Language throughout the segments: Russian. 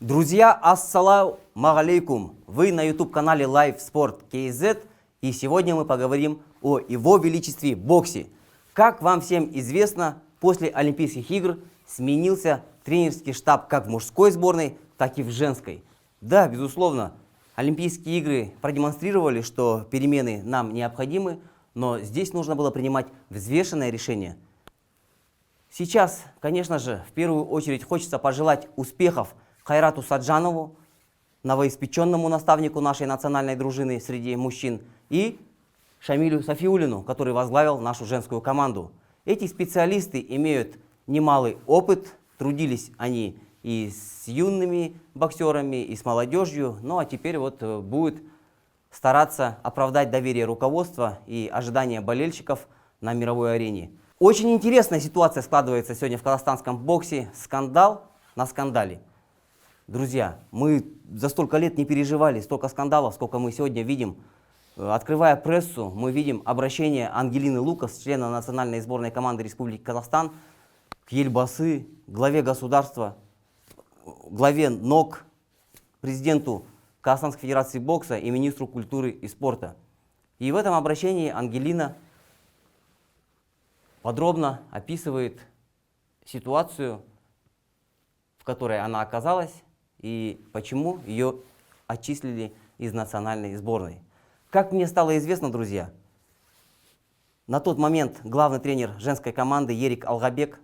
Друзья, ассалам алейкум! Вы на YouTube-канале Live Sport KZ, и сегодня мы поговорим о Его Величестве боксе. Как вам всем известно, после Олимпийских игр сменился тренерский штаб как в мужской сборной, так и в женской. Да, безусловно, Олимпийские игры продемонстрировали, что перемены нам необходимы, но здесь нужно было принимать взвешенное решение. Сейчас, конечно же, в первую очередь хочется пожелать успехов Хайрату Саджанову, новоиспеченному наставнику нашей национальной дружины среди мужчин, и Шамилю Сафиуллину, который возглавил нашу женскую команду. Эти специалисты имеют немалый опыт, трудились они и с юными боксерами, и с молодежью, ну а теперь вот будет стараться оправдать доверие руководства и ожидания болельщиков на мировой арене. Очень интересная ситуация складывается сегодня в казахстанском боксе. Скандал на скандале. Друзья, мы за столько лет не переживали столько скандалов, сколько мы сегодня видим. Открывая прессу, мы видим обращение Ангелины Лукас, члена национальной сборной команды Республики Казахстан, к Елбасы, главе государства, главе НОК, президенту Казахстанской Федерации бокса и министру культуры и спорта. И в этом обращении Ангелина подробно описывает ситуацию, в которой она оказалась, и почему ее отчислили из национальной сборной. Как мне стало известно, друзья, на тот момент главный тренер женской команды Ерик Алгабек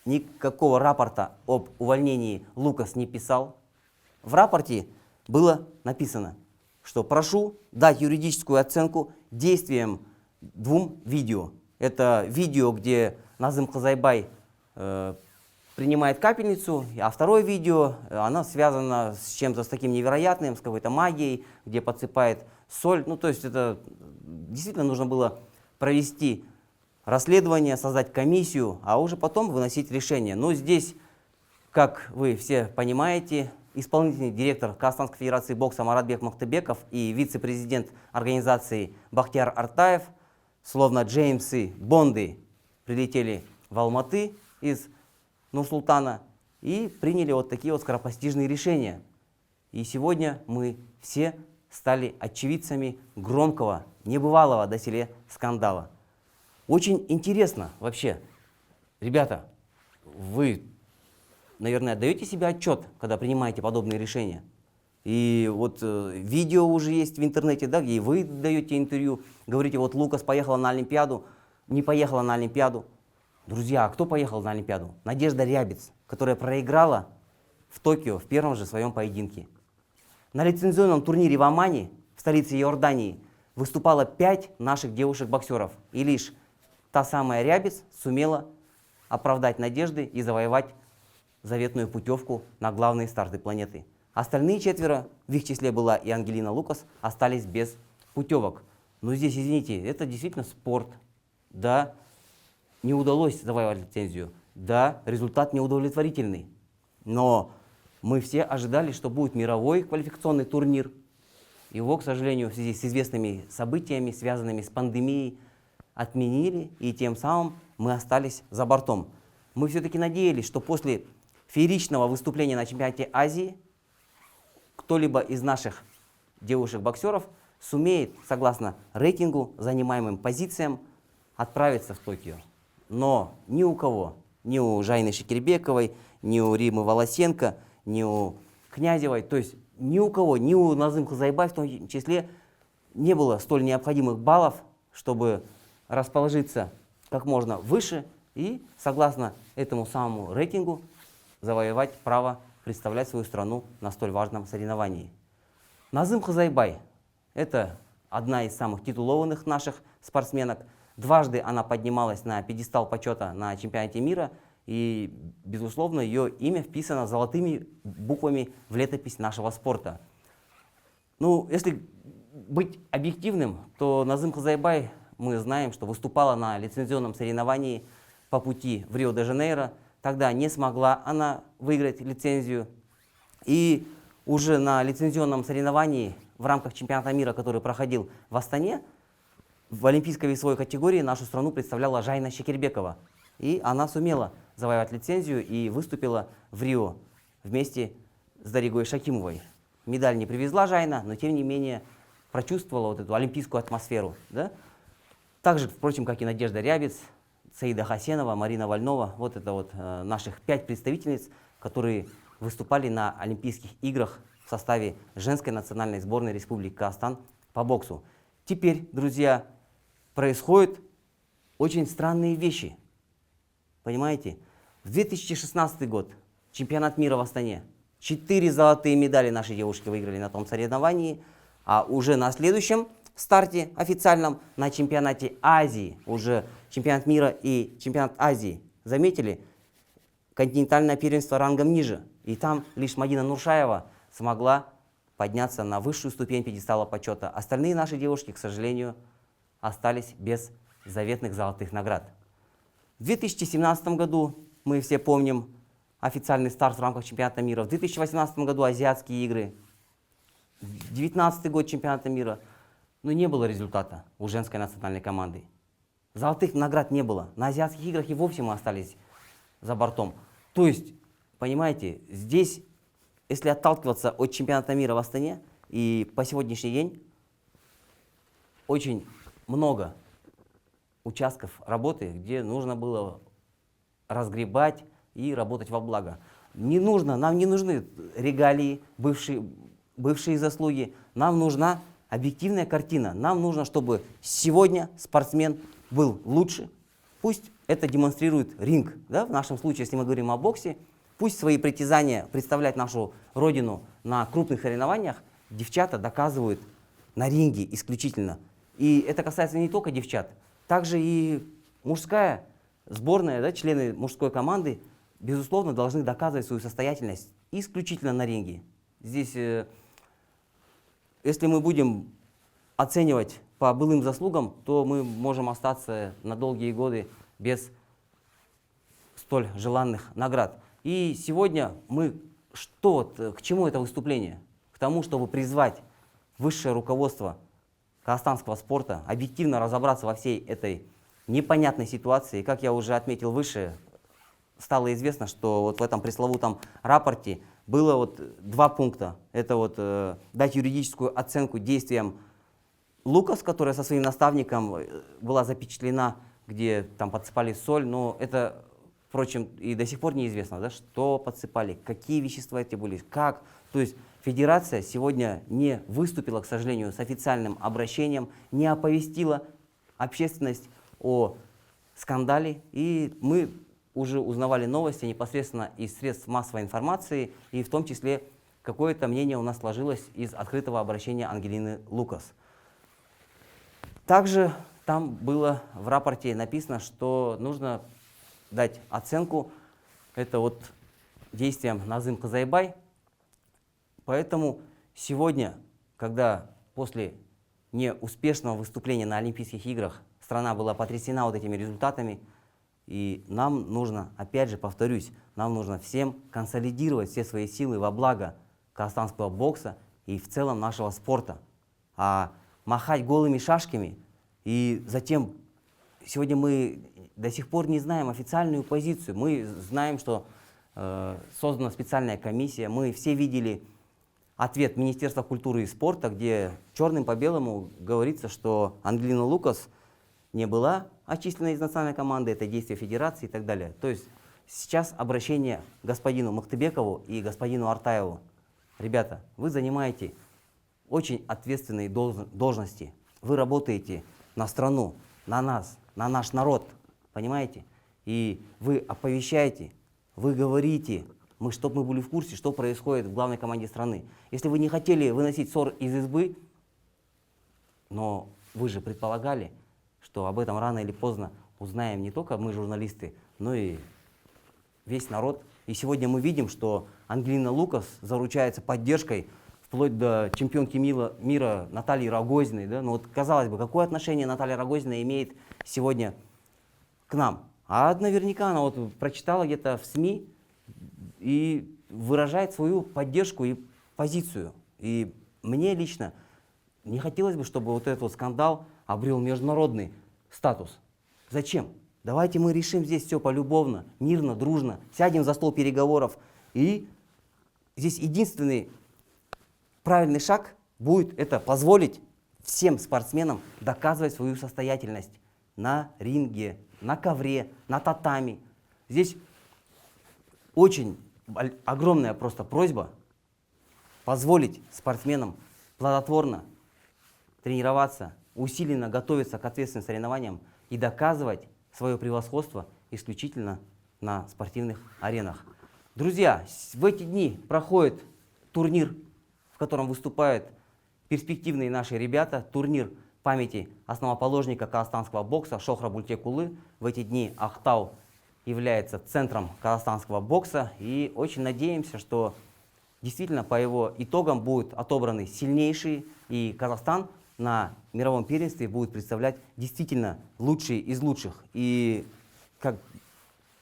никакого рапорта об увольнении Лукас не писал. В рапорте было написано, что прошу дать юридическую оценку действиям двум видео. Это видео, где Назым Казайбай принимает капельницу, а второе видео, оно связано с чем-то с таким невероятным, с какой-то магией, где подсыпает соль. Ну, то есть это действительно нужно было провести расследование, создать комиссию, а уже потом выносить решение. Но здесь, как вы все понимаете, исполнительный директор Казахстанской Федерации бокса Маратбек Мухтыбеков и вице-президент организации Бахтияр Артаев, словно Джеймсы Бонды, прилетели в Алматы из Нур-Султана и приняли вот такие вот скоропостижные решения. И сегодня мы все стали очевидцами громкого, небывалого доселе скандала. Очень интересно вообще, ребята, вы, наверное, отдаете себе отчет, когда принимаете подобные решения? И вот видео уже есть в интернете, да, где вы даете интервью, говорите, вот Лукас поехала на Олимпиаду, не поехала на Олимпиаду. Друзья, а кто поехал на Олимпиаду? Надежда Рябец, которая проиграла в Токио в первом же своем поединке. На лицензионном турнире в Омане, в столице Иордании, выступало 5 наших девушек-боксеров. И лишь та самая Рябец сумела оправдать надежды и завоевать заветную путевку на главные старты планеты. Остальные 4, в их числе была и Ангелина Лукас, остались без путевок. Но здесь, извините, это действительно спорт. Да, не удалось завоевать лицензию. Да, результат неудовлетворительный. Но мы все ожидали, что будет мировой квалификационный турнир. Его, к сожалению, в связи с известными событиями, связанными с пандемией, отменили, и тем самым мы остались за бортом. Мы все-таки надеялись, что после фееричного выступления на чемпионате Азии кто-либо из наших девушек-боксеров сумеет, согласно рейтингу, занимаемым позициям, отправиться в Токио. Но ни у кого, ни у Жайны Шекербековой, ни у Римы Волосенко, ни у Князевой, то есть ни у кого, ни у Назым Казайбай в том числе не было столь необходимых баллов, чтобы расположиться как можно выше и, согласно этому самому рейтингу, завоевать право представлять свою страну на столь важном соревновании. Назым Казайбай – это одна из самых титулованных наших спортсменок. Дважды она поднималась на пьедестал почета на чемпионате мира, и, безусловно, ее имя вписано золотыми буквами в летопись нашего спорта. Ну, если быть объективным, то Назым Казайбай, мы знаем, что выступала на лицензионном соревновании по пути в Рио-де-Жанейро. Тогда не смогла она выиграть лицензию. И уже на лицензионном соревновании в рамках чемпионата мира, который проходил в Астане, в олимпийской весовой категории нашу страну представляла Жайна Шекербекова. И она сумела завоевать лицензию и выступила в Рио вместе с Даригой Шакимовой. Медаль не привезла Жайна, но тем не менее прочувствовала вот эту олимпийскую атмосферу. Да? Так же, впрочем, как и Надежда Рябец, Саида Хасенова, Марина Вольнова. Вот это вот наших 5 представительниц, которые выступали на Олимпийских играх в составе женской национальной сборной Республики Казахстан по боксу. Теперь, друзья, происходят очень странные вещи. Понимаете? В 2016 год чемпионат мира в Астане. 4 золотые медали наши девушки выиграли на том соревновании. А уже на следующем старте официальном, на чемпионате Азии, уже чемпионат мира и чемпионат Азии, заметили, континентальное первенство рангом ниже. И там лишь Мадина Нуршаева смогла подняться на высшую ступень пьедестала почета. Остальные наши девушки, к сожалению, остались без заветных золотых наград. В 2017 году, мы все помним, официальный старт в рамках чемпионата мира. В 2018 году азиатские игры. 2019 год чемпионата мира. Но не было результата у женской национальной команды. Золотых наград не было. На азиатских играх и вовсе мы остались за бортом. То есть, понимаете, здесь, если отталкиваться от чемпионата мира в Астане, и по сегодняшний день очень много участков работы, где нужно было разгребать и работать во благо. Нам не нужны регалии, бывшие заслуги. Нам нужна объективная картина. Нам нужно, чтобы сегодня спортсмен был лучше. Пусть это демонстрирует ринг. Да? В нашем случае, если мы говорим о боксе, пусть свои притязания представлять нашу родину на крупных соревнованиях девчата доказывают на ринге исключительно. И это касается не только девчат. Также и мужская сборная, да, члены мужской команды, безусловно, должны доказывать свою состоятельность исключительно на ринге. Здесь, если мы будем оценивать по былым заслугам, то мы можем остаться на долгие годы без столь желанных наград. И сегодня к чему это выступление? К тому, чтобы призвать высшее руководство казахстанского спорта объективно разобраться во всей этой непонятной ситуации. Как я уже отметил выше, стало известно, что вот в этом пресловутом рапорте было вот 2 пункта. Это вот дать юридическую оценку действиям Лукас, которая со своим наставником была запечатлена, где там подсыпали соль, но это, впрочем, и до сих пор неизвестно, да, что подсыпали, какие вещества эти были, как. То есть федерация сегодня не выступила, к сожалению, с официальным обращением, не оповестила общественность о скандале, и мы уже узнавали новости непосредственно из средств массовой информации, и в том числе какое-то мнение у нас сложилось из открытого обращения Ангелины Лукас. Также там было в рапорте написано, что нужно дать оценку это вот действиям Назым Казайбай. Поэтому сегодня, когда после неуспешного выступления на Олимпийских играх страна была потрясена вот этими результатами, и нам нужно, опять же повторюсь, нам нужно всем консолидировать все свои силы во благо казахстанского бокса и в целом нашего спорта. А махать голыми шашками, и затем сегодня мы до сих пор не знаем официальную позицию. Мы знаем, что создана специальная комиссия, мы все видели ответ Министерства культуры и спорта, где черным по белому говорится, что Ангелина Лукас не была отчислена из национальной команды, это действие федерации и так далее. То есть сейчас обращение к господину Мактыбекову и господину Артаеву. Ребята, вы занимаете очень ответственные должности. Вы работаете на страну, на нас, на наш народ, понимаете? И вы оповещаете, вы говорите, чтобы мы были в курсе, что происходит в главной команде страны. Если вы не хотели выносить ссор из избы, но вы же предполагали, что об этом рано или поздно узнаем не только мы, журналисты, но и весь народ. И сегодня мы видим, что Ангелина Лукас заручается поддержкой вплоть до чемпионки мира Натальи Рогозиной. Да? Ну вот, казалось бы, какое отношение Наталья Рогозина имеет сегодня к нам? А наверняка она вот прочитала где-то в СМИ и выражает свою поддержку и позицию. И мне лично не хотелось бы, чтобы вот этот вот скандал обрел международный статус. Зачем? Давайте мы решим здесь все полюбовно, мирно, дружно, сядем за стол переговоров и здесь единственный правильный шаг будет это позволить всем спортсменам доказывать свою состоятельность на ринге, на ковре, на татами. Здесь очень огромная просто просьба позволить спортсменам плодотворно тренироваться, усиленно готовиться к ответственным соревнованиям и доказывать свое превосходство исключительно на спортивных аренах. Друзья, в эти дни проходит турнир, в котором выступают перспективные наши ребята, турнир памяти основоположника казахстанского бокса Шохра Бультекулы. В эти дни Ақтау является центром казахстанского бокса, и очень надеемся, что действительно по его итогам будут отобраны сильнейшие, и Казахстан на мировом первенстве будет представлять действительно лучшие из лучших. И как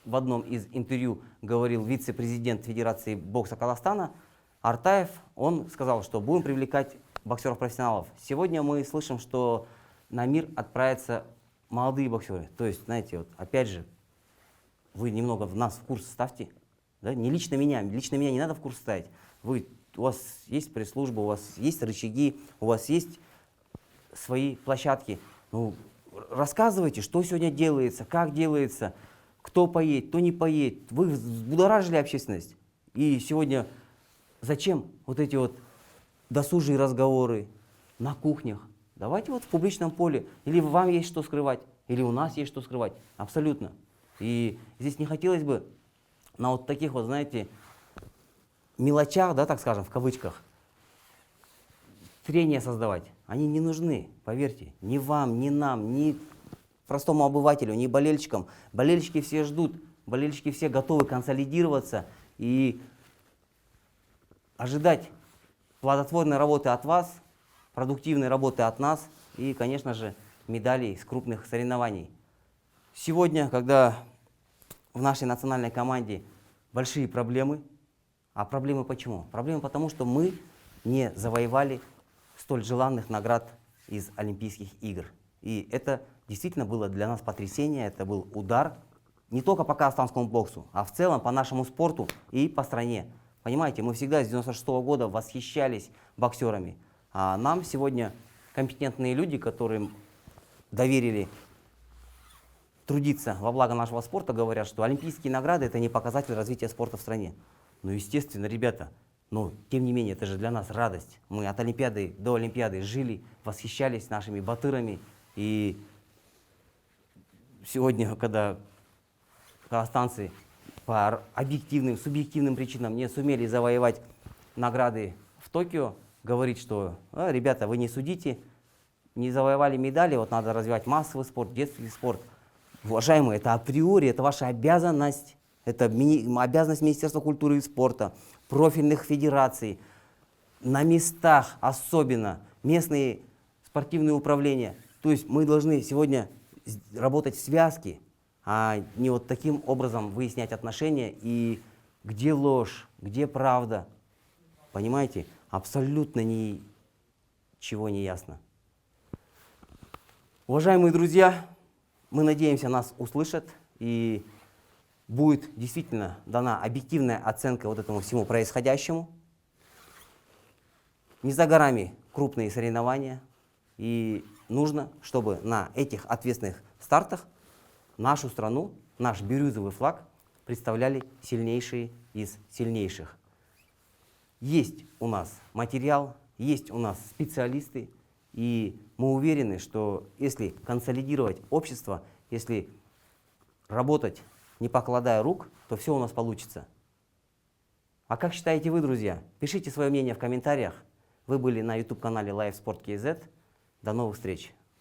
в одном из интервью говорил вице-президент Федерации бокса Казахстана Артаев, он сказал, что будем привлекать боксеров-профессионалов. Сегодня мы слышим, что на мир отправятся молодые боксеры. То есть, знаете, вот опять же, вы немного нас в курс ставьте. Да? Не лично меня не надо в курс ставить. У вас есть пресс-служба, у вас есть рычаги, у вас есть свои площадки. Ну, рассказывайте, что сегодня делается, как делается, кто поедет, кто не поедет. Вы взбудоражили общественность. И сегодня зачем вот эти вот досужие разговоры на кухнях? Давайте вот в публичном поле. Или вам есть что скрывать, или у нас есть что скрывать. Абсолютно. И здесь не хотелось бы на вот таких вот, знаете, мелочах, да, так скажем, в кавычках, трения создавать. Они не нужны, поверьте, ни вам, ни нам, ни простому обывателю, ни болельщикам. Болельщики все ждут, болельщики все готовы консолидироваться и ожидать плодотворной работы от вас, продуктивной работы от нас и, конечно же, медалей с крупных соревнований. Сегодня, когда в нашей национальной команде большие проблемы, а проблемы почему? Проблемы потому, что мы не завоевали столь желанных наград из Олимпийских игр. И это действительно было для нас потрясение, это был удар не только по казахстанскому боксу, а в целом по нашему спорту и по стране. Понимаете, мы всегда с 96-го года восхищались боксерами, а нам сегодня компетентные люди, которым доверили трудиться во благо нашего спорта, говорят, что олимпийские награды — это не показатель развития спорта в стране. Ну, естественно, ребята, но тем не менее, это же для нас радость. Мы от Олимпиады до Олимпиады жили, восхищались нашими батырами. И сегодня, когда казахстанцы по объективным, субъективным причинам не сумели завоевать награды в Токио, говорит, что ребята, вы не судите, не завоевали медали, вот надо развивать массовый спорт, детский спорт. Уважаемые, это априори, это ваша обязанность. Это обязанность Министерства культуры и спорта, профильных федераций, на местах особенно, местные спортивные управления. То есть мы должны сегодня работать в связке, а не вот таким образом выяснять отношения и где ложь, где правда. Понимаете? Абсолютно ничего не ясно. Уважаемые друзья, мы надеемся, нас услышат и будет действительно дана объективная оценка вот этому всему происходящему. Не за горами крупные соревнования. И нужно, чтобы на этих ответственных стартах нашу страну, наш бирюзовый флаг представляли сильнейшие из сильнейших. Есть у нас материал, есть у нас специалисты. И мы уверены, что если консолидировать общество, если работать не покладая рук, то все у нас получится. А как считаете вы, друзья? Пишите свое мнение в комментариях. Вы были на YouTube-канале LiveSport.kz. До новых встреч!